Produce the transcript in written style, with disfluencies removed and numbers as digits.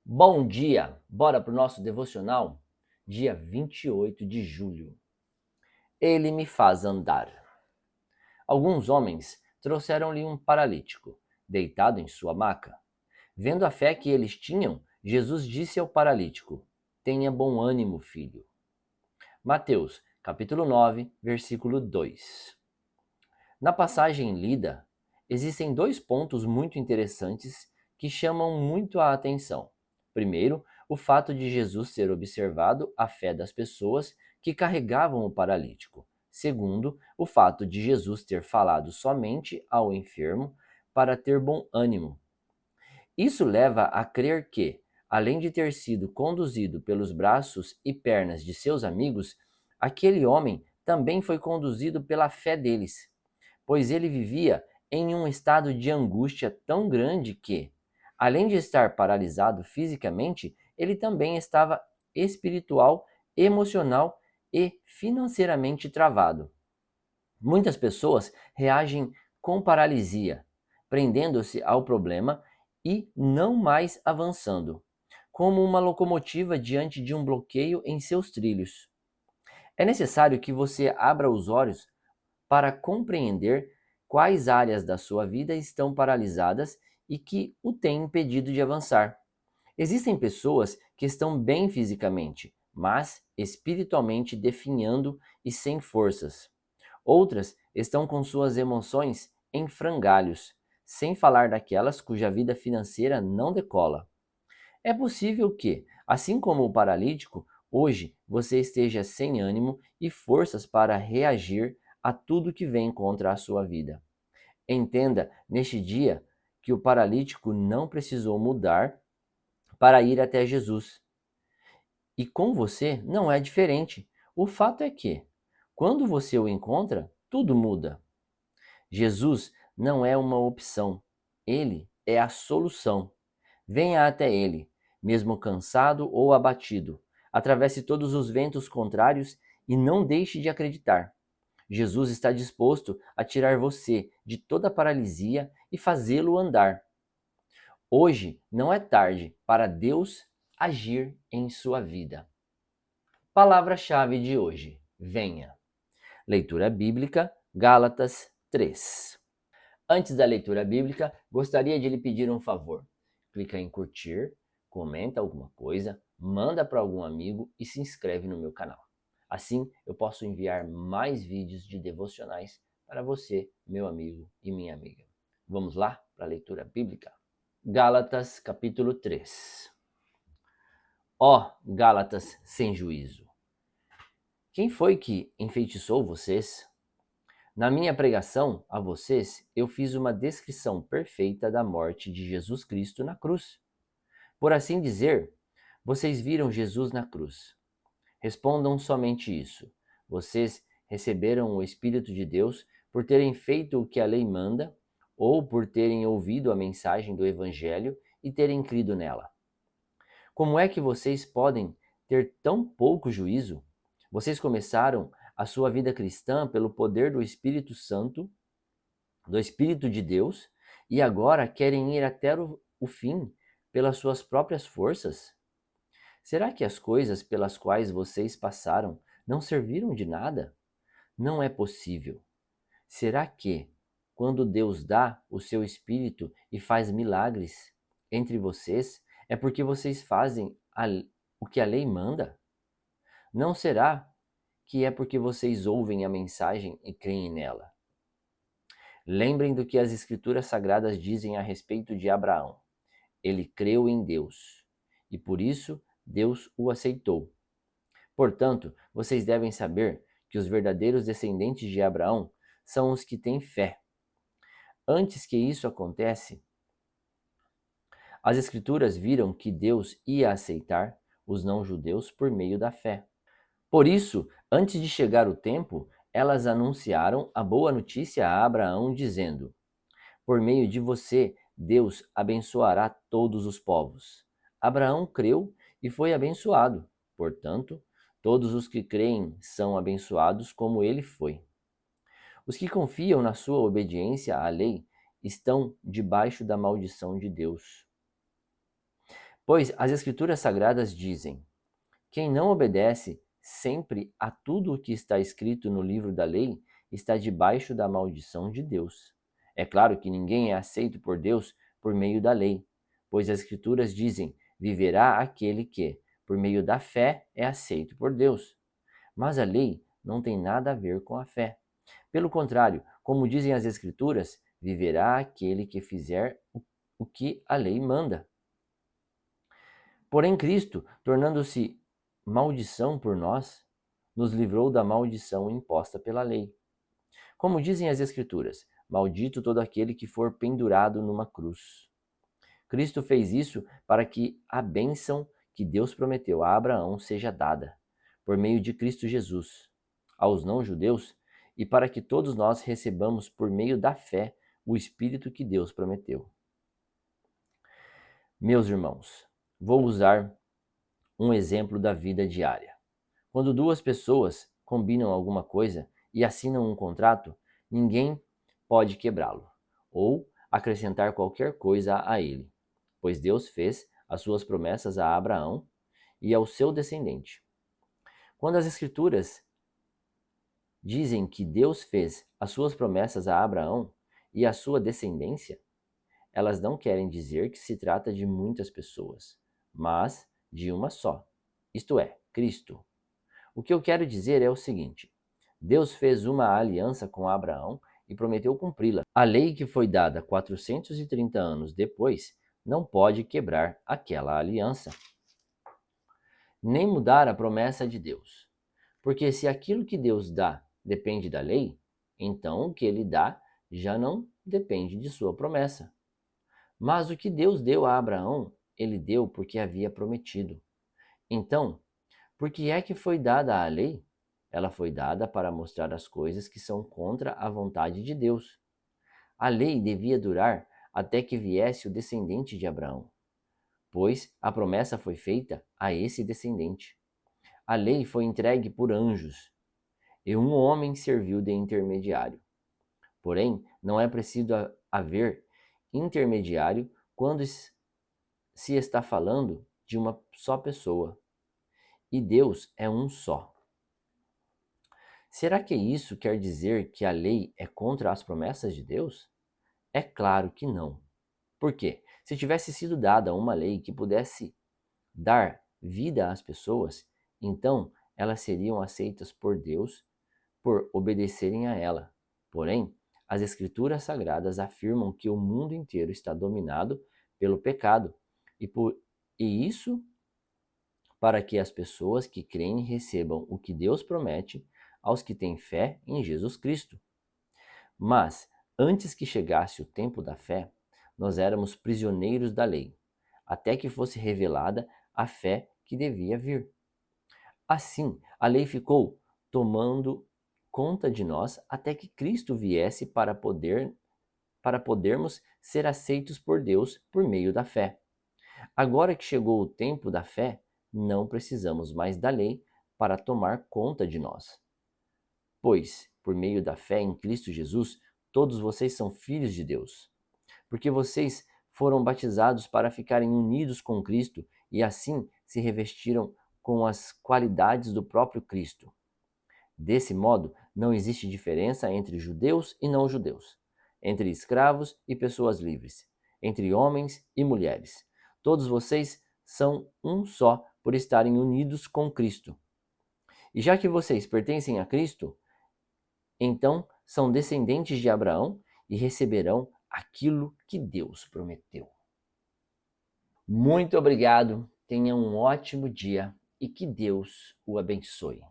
Bom dia! Bora para o nosso devocional? Dia 28 de julho. Ele me faz andar. Alguns homens trouxeram-lhe um paralítico, deitado em sua maca. Vendo a fé que eles tinham, Jesus disse ao paralítico: Tenha bom ânimo, filho. Mateus, capítulo 9, versículo 2. Na passagem lida, existem dois pontos muito interessantes que chamam muito a atenção. Primeiro, o fato de Jesus ter observado a fé das pessoas que carregavam o paralítico. Segundo, o fato de Jesus ter falado somente ao enfermo para ter bom ânimo. Isso leva a crer que, além de ter sido conduzido pelos braços e pernas de seus amigos, aquele homem também foi conduzido pela fé deles, pois ele vivia em um estado de angústia tão grande que, além de estar paralisado fisicamente, ele também estava espiritual, emocional e financeiramente travado. Muitas pessoas reagem com paralisia, prendendo-se ao problema e não mais avançando, como uma locomotiva diante de um bloqueio em seus trilhos. É necessário que você abra os olhos para compreender quais áreas da sua vida estão paralisadas e que o têm impedido de avançar. Existem pessoas que estão bem fisicamente, mas espiritualmente definhando e sem forças. Outras estão com suas emoções em frangalhos, sem falar daquelas cuja vida financeira não decola. É possível que, assim como o paralítico, hoje você esteja sem ânimo e forças para reagir a tudo que vem contra a sua vida. Entenda neste dia que o paralítico não precisou mudar para ir até Jesus. E com você não é diferente. O fato é que, quando você o encontra, tudo muda. Jesus não é uma opção, ele é a solução. Venha até ele, mesmo cansado ou abatido. Atravesse todos os ventos contrários e não deixe de acreditar. Jesus está disposto a tirar você de toda paralisia e fazê-lo andar. Hoje não é tarde para Deus agir em sua vida. Palavra-chave de hoje: venha. Leitura bíblica, Gálatas 3. Antes da leitura bíblica, gostaria de lhe pedir um favor. Clica em curtir, comenta alguma coisa, manda para algum amigo e se inscreve no meu canal. Assim, eu posso enviar mais vídeos de devocionais para você, meu amigo e minha amiga. Vamos lá para a leitura bíblica? Gálatas, capítulo 3. Ó Gálatas sem juízo! Quem foi que enfeitiçou vocês? Na minha pregação a vocês, eu fiz uma descrição perfeita da morte de Jesus Cristo na cruz. Por assim dizer, vocês viram Jesus na cruz. Respondam somente isso. Vocês receberam o Espírito de Deus por terem feito o que a lei manda ou por terem ouvido a mensagem do Evangelho e terem crido nela. Como é que vocês podem ter tão pouco juízo? Vocês começaram a sua vida cristã pelo poder do Espírito Santo, do Espírito de Deus, e agora querem ir até o fim pelas suas próprias forças? Será que as coisas pelas quais vocês passaram não serviram de nada? Não é possível. Será que, quando Deus dá o seu Espírito e faz milagres entre vocês, é porque vocês fazem o que a lei manda? Não será que é porque vocês ouvem a mensagem e creem nela? Lembrem do que as Escrituras Sagradas dizem a respeito de Abraão. Ele creu em Deus e por isso Deus o aceitou. Portanto, vocês devem saber que os verdadeiros descendentes de Abraão são os que têm fé. Antes que isso acontece, as Escrituras viram que Deus ia aceitar os não-judeus por meio da fé. Por isso, antes de chegar o tempo, elas anunciaram a boa notícia a Abraão, dizendo: Por meio de você, Deus abençoará todos os povos. Abraão creu e foi abençoado. Portanto, todos os que creem são abençoados como ele foi. Os que confiam na sua obediência à lei estão debaixo da maldição de Deus. Pois as Escrituras Sagradas dizem: quem não obedece sempre a tudo o que está escrito no livro da lei está debaixo da maldição de Deus. É claro que ninguém é aceito por Deus por meio da lei, pois as Escrituras dizem: viverá aquele que, por meio da fé, é aceito por Deus. Mas a lei não tem nada a ver com a fé. Pelo contrário, como dizem as Escrituras, viverá aquele que fizer o que a lei manda. Porém, Cristo, tornando-se maldição por nós, nos livrou da maldição imposta pela lei. Como dizem as Escrituras, maldito todo aquele que for pendurado numa cruz. Cristo fez isso para que a bênção que Deus prometeu a Abraão seja dada, por meio de Cristo Jesus, aos não-judeus, e para que todos nós recebamos por meio da fé o Espírito que Deus prometeu. Meus irmãos, vou usar um exemplo da vida diária. Quando duas pessoas combinam alguma coisa e assinam um contrato, ninguém pode quebrá-lo ou acrescentar qualquer coisa a ele, pois Deus fez as suas promessas a Abraão e ao seu descendente. Quando as Escrituras dizem que Deus fez as suas promessas a Abraão e à sua descendência, elas não querem dizer que se trata de muitas pessoas, mas de uma só, isto é, Cristo. O que eu quero dizer é o seguinte: Deus fez uma aliança com Abraão e prometeu cumpri-la. A lei que foi dada 430 anos depois não pode quebrar aquela aliança, nem mudar a promessa de Deus. Porque se aquilo que Deus dá depende da lei, então o que ele dá já não depende de sua promessa. Mas o que Deus deu a Abraão, ele deu porque havia prometido. Então, por que é que foi dada a lei? Ela foi dada para mostrar as coisas que são contra a vontade de Deus. A lei devia durar até que viesse o descendente de Abraão, pois a promessa foi feita a esse descendente. A lei foi entregue por anjos, e um homem serviu de intermediário. Porém, não é preciso haver intermediário quando se está falando de uma só pessoa. E Deus é um só. Será que isso quer dizer que a lei é contra as promessas de Deus? É claro que não. Por quê? Se tivesse sido dada uma lei que pudesse dar vida às pessoas, então elas seriam aceitas por Deus por obedecerem a ela. Porém, as Escrituras Sagradas afirmam que o mundo inteiro está dominado pelo pecado e isso para que as pessoas que creem recebam o que Deus promete aos que têm fé em Jesus Cristo. Mas, antes que chegasse o tempo da fé, nós éramos prisioneiros da lei, até que fosse revelada a fé que devia vir. Assim, a lei ficou tomando conta de nós até que Cristo viesse para podermos ser aceitos por Deus por meio da fé. Agora que chegou o tempo da fé, não precisamos mais da lei para tomar conta de nós. Pois, por meio da fé em Cristo Jesus, todos vocês são filhos de Deus. Porque vocês foram batizados para ficarem unidos com Cristo e assim se revestiram com as qualidades do próprio Cristo. Desse modo, não existe diferença entre judeus e não judeus, entre escravos e pessoas livres, entre homens e mulheres. Todos vocês são um só por estarem unidos com Cristo. E já que vocês pertencem a Cristo, então são descendentes de Abraão e receberão aquilo que Deus prometeu. Muito obrigado, tenha um ótimo dia e que Deus o abençoe.